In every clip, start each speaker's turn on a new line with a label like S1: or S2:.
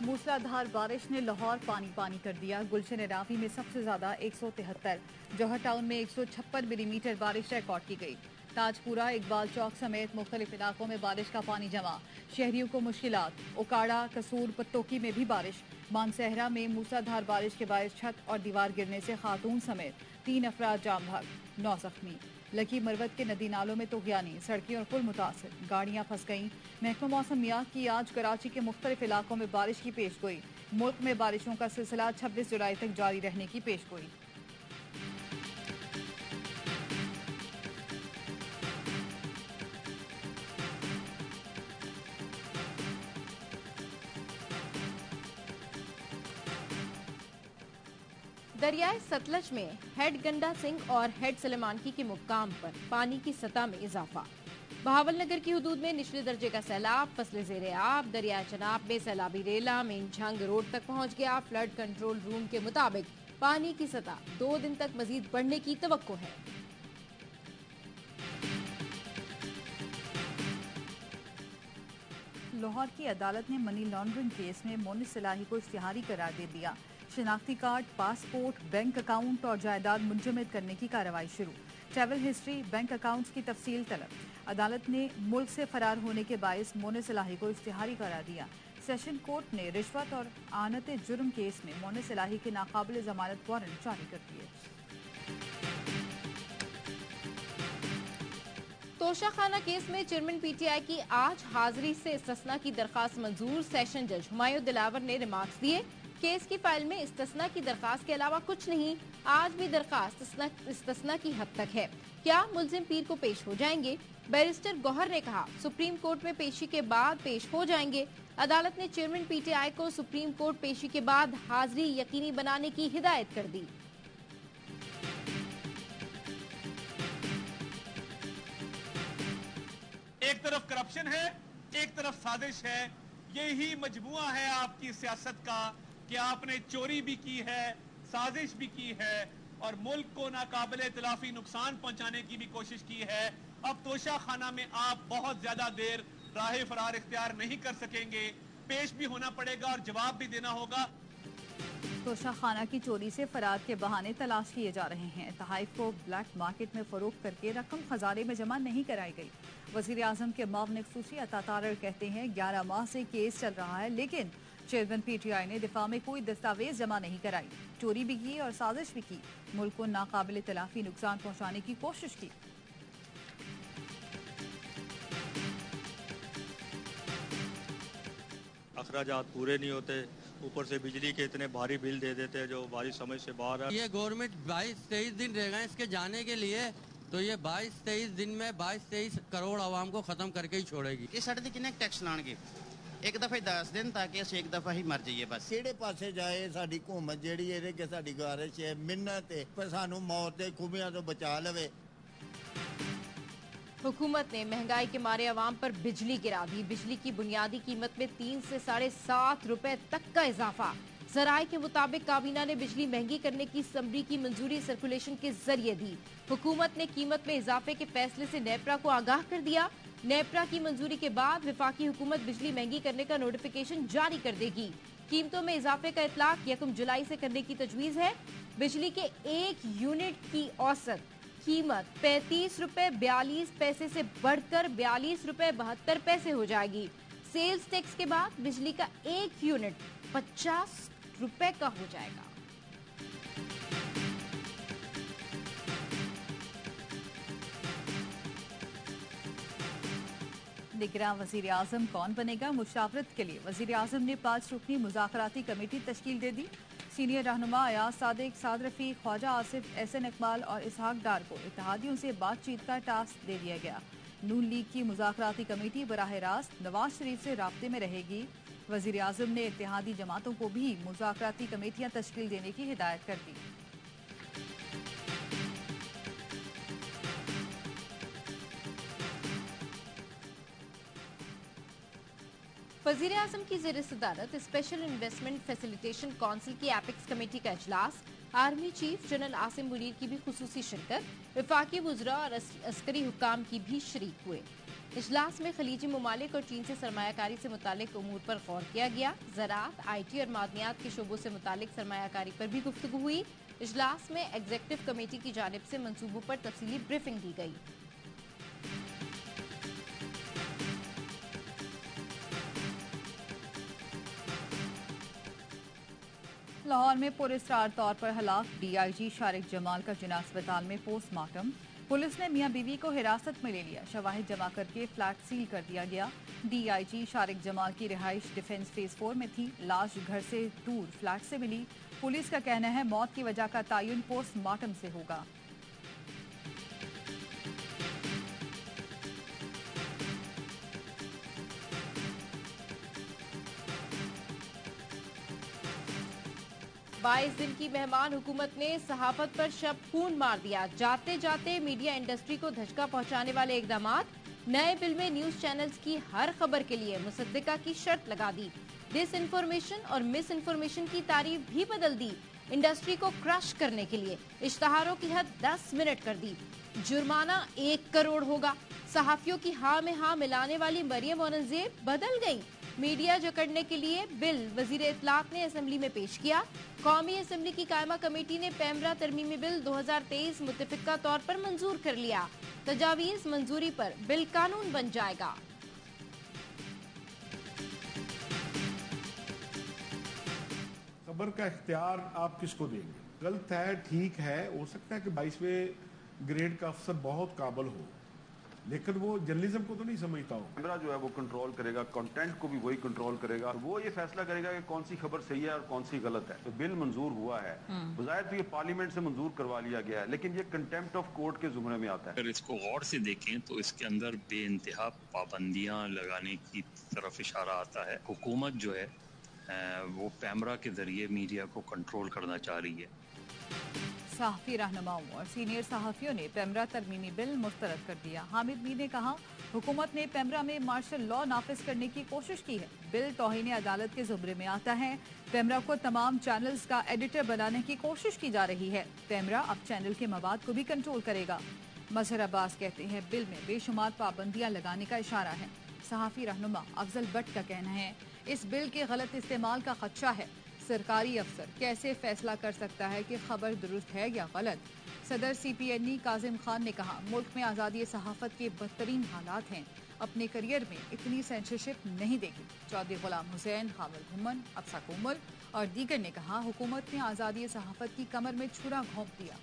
S1: मूसलाधार बारिश ने लाहौर पानी पानी कर दिया। गुलशन रावी में सबसे ज्यादा 173, जौहर टाउन में 156 मिलीमीटर बारिश रिकॉर्ड की गई। ताजपुरा, इकबाल चौक समेत मुख्तलिफ इलाकों में बारिश का पानी जमा, शहरियों को मुश्किलात। उकाड़ा, कसूर, पत्तोकी में भी बारिश। मानसहरा में मूसलाधार बारिश के बायस छत और दीवार गिरने से खातून समेत 3 अफराद जाम भाग, 9 जख्मी। लकी मरवत के नदी नालों में तुग़यानी, सड़कें और पुल मुतासिर, गाड़ियां फंस गईं। महकमा मौसमियात की आज कराची के मुख्तलिफ इलाकों में बारिश की पेशगोई। मुल्क में बारिशों का सिलसिला 26 जुलाई तक जारी रहने की पेशगोई।
S2: दरियाए सतलज में हेड गंडा सिंह और हेड सलेमानकी के मुकाम पर पानी की सतह में इजाफा। बहावल नगर की हदूद में निचले दर्जे का सैलाब, फसले ज़ेरे आब। दरियाए चनाब में सैलाबी रेला मेन झंग रोड तक पहुंच गया। फ्लड कंट्रोल रूम के मुताबिक पानी की सतह 2 दिन तक मजीद बढ़ने की तवक्को है।
S1: लाहौर की अदालत ने मनी लॉन्ड्रिंग केस में मोनिस सलाही को इश्तिहारी करार दे दिया। शनाख्ती कार्ड, पासपोर्ट, बैंक अकाउंट और जायदाद मुंजमद करने की कार्रवाई शुरू। ट्रैवल हिस्ट्री, बैंक अकाउंट्स की तफसील तलब। अदालत ने मुल्क से फरार होने के बायस मोनिस सलाही को इश्तिहारी करार दिया। सेशन कोर्ट ने रिश्वत और आनत जुर्म केस में मोनिस सलाही के नाकाबिल जमानत वारंट जारी कर दिए।
S2: तोशाखाना केस में चेयरमैन पीटीआई की आज हाजिरी से इस्तिस्ना की दरखास्त मंजूर। सेशन जज हुमायूं दिलावर ने रिमार्क्स दिए, केस की फाइल में इस्तिस्ना की दरखास्त के अलावा कुछ नहीं, आज भी दरखास्त इस्तिस्ना की हद तक है। क्या मुलजिम पीर को पेश हो जाएंगे? बैरिस्टर गौहर ने कहा, सुप्रीम कोर्ट में पेशी के बाद पेश हो जाएंगे। अदालत ने चेयरमैन पीटीआई को सुप्रीम कोर्ट पेशी के बाद हाजिरी यकीनी बनाने की हिदायत कर दी।
S3: एक तरफ करप्शन है, एक तरफ साजिश है। यही मजमुआ है आपकी सियासत का कि आपने चोरी भी की है, साजिश भी की है और मुल्क को नाकाबिले तलाफी नुकसान पहुंचाने की भी कोशिश की है। अब तोशा खाना में आप बहुत ज्यादा देर राह फरार इख्तियार नहीं कर सकेंगे, पेश भी होना पड़ेगा और जवाब भी देना होगा।
S1: तोशा खाना की चोरी से फरार के बहाने तलाश किए जा रहे हैं। तहाइफ को ब्लैक मार्केट में फरोख्त करके रकम खजाने में जमा नहीं कराई गई। वजीर आजम के मामले खुसूसी अता तारर कहते हैं 11 माह से केस चल रहा है, लेकिन चेयरमैन पीटीआई ने दिफा में कोई दस्तावेज जमा नहीं कराई। चोरी भी की और साजिश भी की, मुल्क को नाकाबिले तलाफी नुकसान पहुंचाने की कोशिश की।
S4: अखराजात पूरे नहीं होते, ऊपर से बिजली के इतने भारी बिल दे देते हैं जो हमारी समझ से बाहर है।
S5: ये गवर्नमेंट 22-23 दिन रह गए इसके जाने के लिए, तो ये 22-23 दिन में 22-23 करोड़ आवाम को खत्म करके ही छोड़ेगी।
S6: ये साढ़े किन्ने टैक्स लाएंगे? एक दफा 10 दिन ताकि अस एक दफा ही मर जाइए बस।
S7: ਕਿਹੜੇ ਪਾਸੇ ਜਾਏ ਸਾਡੀ ਹਕੂਮਤ ਜਿਹੜੀ ਇਹਦੇ ਕਿ ਸਾਡੀ ਗੁਜ਼ਾਰਿਸ਼ ਹੈ ਮਿੰਨਤ ਹੈ ਪਰ ਸਾਨੂੰ ਮੌਤ ਦੇ ਖੂਬੀਆਂ ਤੋਂ ਬਚਾ ਲਵੇ।
S2: हुकूमत ने महंगाई के मारे अवाम पर बिजली गिरा दी। बिजली की बुनियादी कीमत में 3 से 7.5 रुपए तक का इजाफा। जराये के मुताबिक काबीना ने बिजली महंगी करने की समरी की मंजूरी सर्कुलेशन के जरिए दी। हुकूमत ने कीमत में इजाफे के फैसले से नेपरा को आगाह कर दिया। नेपरा की मंजूरी के बाद विफाकी हुकूमत बिजली महंगी करने का नोटिफिकेशन जारी कर देगी। कीमतों में इजाफे का इतलाक 1 जुलाई से करने की तजवीज है। बिजली के 1 यूनिट की औसत कीमत 35 रुपए 42 पैसे से बढ़कर 42 रुपए 72 पैसे हो जाएगी। सेल्स टैक्स के बाद बिजली का 1 यूनिट 50 रुपए का हो जाएगा।
S1: निगरान वजीर आजम कौन बनेगा? मुशावरत के लिए वजीर आजम ने 5 रुकनी मुज़ाकराती कमेटी तश्कील दे दी। सीनियर रहनुमा अयाज सादिक, साद रफीक, ख्वाजा आसिफ, एहसन इकबाल और इसहाक डार को इत्तेहादियों से बातचीत का टास्क दे दिया गया। नून लीग की मुज़ाकराती कमेटी बराह रास्त नवाज शरीफ से राब्ते में रहेगी। वजीर आजम ने इत्तेहादी जमातों को भी मुज़ाकराती कमेटियां तश्कील देने की हिदायत कर दी।
S2: वजीर आजम की ज़ेर सदारत स्पेशल इन्वेस्टमेंट फैसिलिटेशन काउंसिल की एपिक्स कमेटी का इजलास। Army chief general Asim Munir की भी खुसूसी शिरकत। वफाकी वुज़रा और अस्करी हुक्काम की भी शरीक हुए। इजलास में खलीजी ममालिक और चीन से सरमायाकारी से मुतालिक उमूर पर गौर किया गया। ज़राअत, IT और मादनियात के शोबों से मुतालिक सरमायाकारी पर भी गुफ्तगू हुई। इजलास में एग्जीक्यूटिव कमेटी की जानिब से मंसूबों पर तफसीली ब्रीफिंग दी गई।
S1: लाहौर में पुरस्कार तौर पर हलाक DIG शारिक जमाल का जिना अस्पताल में पोस्टमार्टम। पुलिस ने मियां बीवी को हिरासत में ले लिया। शवाहिद जमा करके फ्लैट सील कर दिया गया। DIG शारिक जमाल की रिहाइश डिफेंस फेज 4 में थी। लाश घर से दूर फ्लैट से मिली। पुलिस का कहना है मौत की वजह का तयन पोस्टमार्टम से होगा।
S2: बाईस दिन की मेहमान हुकूमत ने सहाफत पर शब खून मार दिया। जाते जाते मीडिया इंडस्ट्री को धचका पहुंचाने वाले इकदामात। नए बिल में न्यूज चैनल्स की हर खबर के लिए मुसद्दिका की शर्त लगा दी। डिस इन्फॉर्मेशन और मिस इन्फॉर्मेशन की तारीफ भी बदल दी। इंडस्ट्री को क्रश करने के लिए इश्तहारों की हद 10 मिनट कर दी। जुर्माना 1 करोड़ होगा। सहाफियों की हाँ में हाँ मिलाने वाली मरियम औरंगजेब बदल गई। मीडिया जकड़ने के लिए बिल वजीर इत्तलात ने असेंबली में पेश किया। कौमी असेंबली की कायमा कमेटी ने पैमरा तरमीमी बिल 2023 मुतफिका तौर पर मंजूर कर लिया। तजावीज मंजूरी पर बिल कानून बन जाएगा।
S8: खबर का इख्तियार आप किसको देंगे? गलत है, ठीक है, हो सकता है कि 22वें ग्रेड का अफसर बहुत काबिल हो, लेकिन वो जर्नलिज्म को तो नहीं समझता हो।
S9: कैमरा जो है वो कंट्रोल करेगा, कंटेंट को भी वही कंट्रोल करेगा। वो ये फैसला करेगा कि कौन सी खबर सही है और कौन सी गलत है। तो बिल मंजूर हुआ है, बज़ाहिर तो ये पार्लियामेंट से मंजूर करवा लिया गया है, लेकिन ये कंटेम्प्ट ऑफ कोर्ट के जुमरे में आता है।
S10: अगर इसको गौर से देखें तो इसके अंदर बेइंतहा पाबंदियां लगाने की तरफ इशारा आता है। हुकूमत जो है वो पैमरा के जरिए मीडिया को कंट्रोल करना चाह रही है।
S1: सहाफी रहनुमाओं और सीनियर सहाफियों ने पैमरा तरमीमी बिल मुस्तरद कर दिया। हामिद मीर ने कहा हुकूमत ने पैमरा में मार्शल लॉ नाफिज करने की कोशिश की है। बिल तौहीन अदालत के जुमरे में आता है। पैमरा को तमाम चैनल्स का एडिटर बनाने की कोशिश की जा रही है। पैमरा अब चैनल के मवाद को भी कंट्रोल करेगा। मजहर अब्बास कहते हैं बिल में बेशुमार पाबंदियां लगाने का इशारा है। सहाफी रहनुमा अफजल भट्ट का कहना है इस बिल के गलत इस्तेमाल का खदशा है। सरकारी अफसर कैसे फैसला कर सकता है कि खबर दुरुस्त है या गलत? सदर CPNE काजिम खान ने कहा मुल्क में आज़ादी सहाफत के बदतरीन हालात हैं। अपने करियर में इतनी सेंसरशिप नहीं देखी। चौधरी गुलाम हुसैन, हामिल घुम्मन, अफसा कोमल और दीगर ने कहा हुकूमत ने आज़ादी सहाफत की कमर में छुरा घोंप दिया।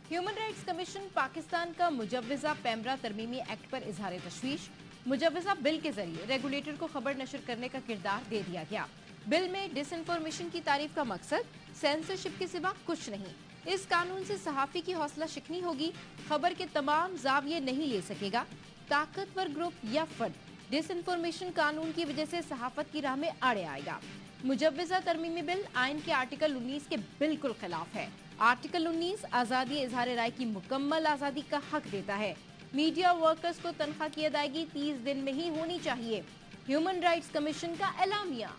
S2: ह्यूमन राइट्स कमीशन पाकिस्तान का मुजव्वज़ा पैमरा तरमीमी एक्ट पर इजहार तशवीश। मुजव्वज़ा बिल के जरिए रेगुलेटर को खबर नशर करने का किरदार दे दिया गया। बिल में डिसइंफॉर्मेशन की तारीफ का मकसद सेंसरशिप के सिवा कुछ नहीं। इस कानून से सहाफी की हौसला शिकनी होगी। खबर के तमाम जाविये नहीं ले सकेगा ताकतवर ग्रुप या फर्द। डिसइंफॉर्मेशन कानून की वजह से सहाफत की राह में आड़े आएगा। मुजव्वज़ा तरमीमी बिल आइन के आर्टिकल 19 के बिल्कुल खिलाफ है। आर्टिकल 19 आज़ादी इजहार राय की मुकम्मल आज़ादी का हक देता है। मीडिया वर्कर्स को तनख्वाह की अदायगी 30 दिन में ही होनी चाहिए। ह्यूमन राइट्स कमीशन का एलामिया।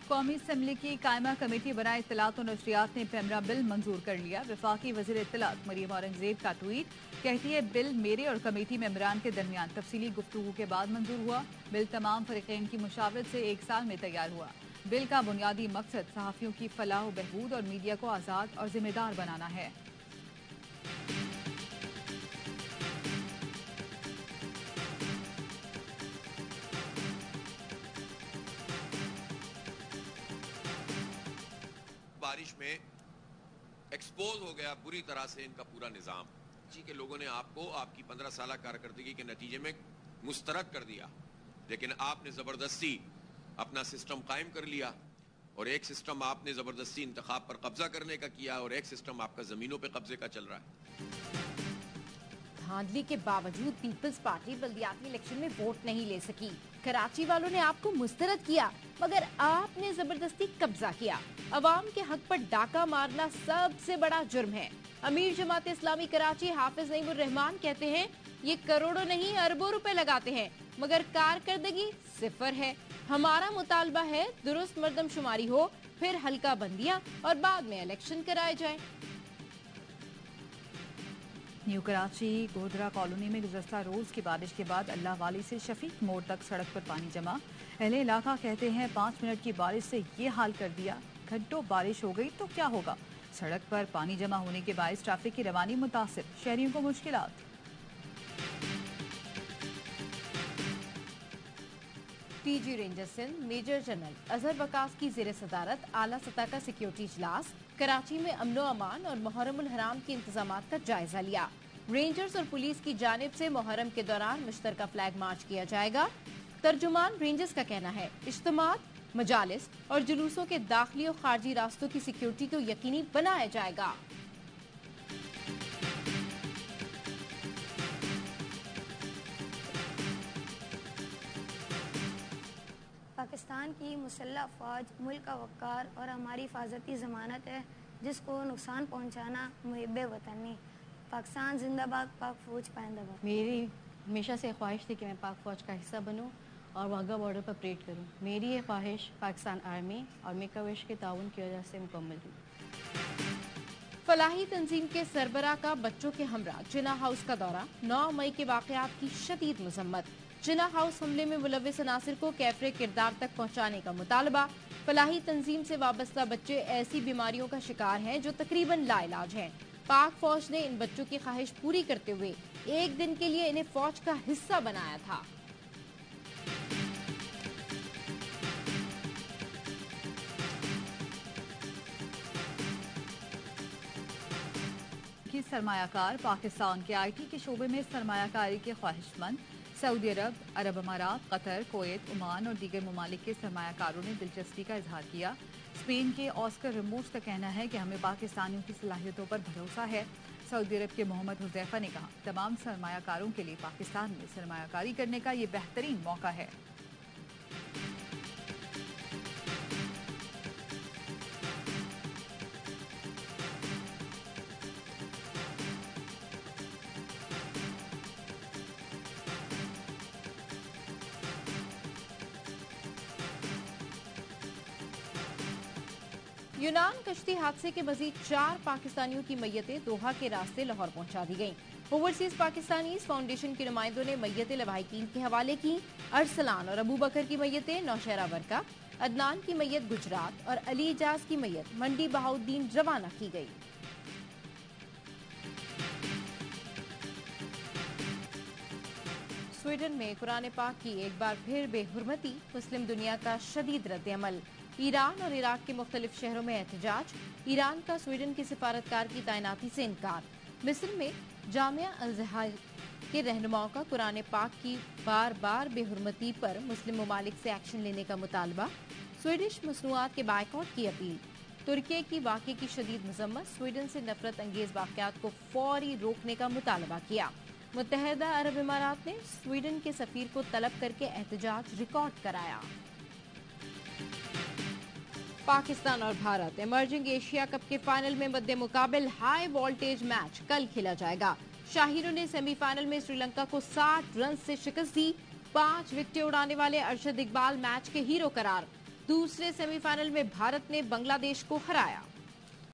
S1: कौमी असेंबली की कायमा कमेटी बनाए इत्तलात और नशरियात ने पैमरा बिल मंजूर कर लिया। वफाकी वज़ीर इत्तलात मरियम औरंगजेब का ट्वीट कहती है बिल मेरे और कमेटी मेंबरान के दरमियान तफसीली गुफ्तगू के बाद मंजूर हुआ। बिल तमाम फरीक़ैन की मुशावरत से 1 साल में तैयार हुआ। बिल का बुनियादी मकसद सहाफ़ियों की फलाह बहबूद और मीडिया को आज़ाद और जिम्मेदार बनाना है।
S11: बारिश में एक्सपोज हो गया बुरी तरह से इनका पूरा निज़ाम जी के लोगों ने आपको आपकी 15 साल कारकर्दगी के नतीजे में मुस्तरद कर दिया, लेकिन आपने ज़बरदस्ती अपना सिस्टम कायम कर लिया और एक सिस्टम आपने ज़बरदस्ती इंतखाब पर कब्जा करने का किया और एक सिस्टम आपका ज़मीनों पे कब्जे का चल रहा है।
S2: धांधली के बावजूद पीपल्स पार्टी बल्दियाती इलेक्शन में वोट नहीं ले सकी। कराची वालों ने आपको मुस्तरद किया मगर आपने जबरदस्ती कब्जा किया। अवाम के हक पर डाका मारना सबसे बड़ा जुर्म है। अमीर जमात इस्लामी कराची हाफिज नईमुर रहमान कहते हैं ये करोड़ों नहीं अरबों रुपए लगाते हैं मगर कारकर्दगी सिफर है। हमारा मुतालबा है दुरुस्त मर्दम शुमारी हो, फिर हल्का बंदियां और बाद में इलेक्शन कराए जाएं।
S1: न्यू कराची गोधरा कॉलोनी में गुज़श्ता रोज की बारिश के बाद अल्लाह वाली से शफीक मोड़ तक सड़क पर पानी जमा। अहले इलाका कहते हैं 5 मिनट की बारिश से ये हाल कर दिया, घंटों बारिश हो गई तो क्या होगा। सड़क पर पानी जमा होने के बायस ट्रैफिक की रवानी मुतासिर, शहरियों को मुश्किलात।
S2: DG ranger Sindh major general Azhar Waqas की ज़ेर सदारत आला सतह का सिक्योरिटी इजलास कराची में अमनो अमान और मुहर्रमुल हराम के इंतजामात का जायजा लिया। रेंजर्स और पुलिस की जानिब से मुहर्रम के दौरान मुश्तरका फ्लैग मार्च किया जाएगा। तर्जुमान रेंजर्स का कहना है इज्तिमात, मजालिस और जुलूसों के दाखिली और खारजी रास्तों की सिक्योरिटी को यकीनी बनाया जाएगा।
S12: पाकिस्तान की मुसल्लह फ़ौज मुल्क का वक़ार और हमारी हिफाजती ज़मानत है, जिसको नुकसान पहुंचाना मुहिब्बे वतन नहीं। पाकिस्तान जिंदाबाद, पाक फ़ौज पाइंदाबाद।
S13: मेरी हमेशा से ख्वाहिश थी कि मैं पाक फ़ौज का हिस्सा बनूं और वाघा बॉर्डर पर परेड करूं। मेरी ये ख्वाहिश पाकिस्तान आर्मी और मेक अ विश के ताउन की वजह से मुकम्मल हुई।
S2: फलाही तंजीम के सरबराह का बच्चों के हमरा जिन्ना हाउस का दौरा, 9 मई के वाक़यात की शदीद मजम्मत। जिन्ना हाउस हमले में मुलव्विस अनासिर को कैफरे किरदार तक पहुंचाने का मुतालबा। फलाही तंजीम से वाबस्ता बच्चे ऐसी बीमारियों का शिकार हैं जो तकरीबन लाइलाज हैं। पाक फौज ने इन बच्चों की ख्वाहिश पूरी करते हुए एक दिन के लिए इन्हें फौज का हिस्सा बनाया था।
S1: सरमायाकार पाकिस्तान के IT के शोबे में सरमायाकारी के ख्वाहिशमंद सऊदी अरब, अरब अमारात, कतर, कुवैत, ओमान और दीगर ममालिक के सरमायाकारों ने दिलचस्पी का इजहार किया। स्पेन के ऑस्कर रमोस का कहना है कि हमें पाकिस्तानियों की सलाहियतों पर भरोसा है। सऊदी अरब के मोहम्मद हुज़ैफा ने कहा, तमाम सरमायाकारों के लिए पाकिस्तान में सरमायाकारी करने का ये बेहतरीन मौका है।
S2: यूनान कश्ती हादसे के मजीद 4 पाकिस्तानियों की मैयतें दोहा के रास्ते लाहौर पहुंचा दी गईं। ओवरसीज पाकिस्तानीज फाउंडेशन के नुमाइंदों ने मैयतें लवाहिकीन के हवाले की। अरसलान और अबू बकर की मैयतें नौशहरा वर्का, अदनान की मैयत गुजरात और अली इजाज की मैयत मंडी बहाउद्दीन रवाना की गई। स्वीडन में कुरान पाक की एक बार फिर बेहुरमती, मुस्लिम दुनिया का शदीद रद्द-ए-अमल। ईरान और इराक के मुख्तलिफ शहरों में एहतजाज, ईरान का स्वीडन के सिफारतकार की तैनाती से इनकार। मिस्र में जामिया अल-ज़हार के रहनुमाओं का कुरान पाक की बार बार बेहुरमती पर मुस्लिम ममालिक से एक्शन लेने का मुतालबा। स्वीडिश मसनूआत के बायकॉट की अपील। तुर्की की वाक़े की शदीद मजम्मत, स्वीडन से नफरत अंगेज वाक़यात को फौरी रोकने का मुतालबा किया। मुत्तहिदा अरब इमारात ने स्वीडन के सफीर को तलब करके एहतजाज रिकॉर्ड कराया। पाकिस्तान और भारत इमर्जिंग एशिया कप के फाइनल में मद्दे मुकाबिल हाई वोल्टेज मैच कल खेला जाएगा। शाहिरों ने सेमीफाइनल में श्रीलंका को 60 रन से शिकस्त दी। 5 विकेटें उड़ाने वाले अरशद इकबाल मैच के हीरो करार। दूसरे सेमीफाइनल में भारत ने बांग्लादेश को हराया।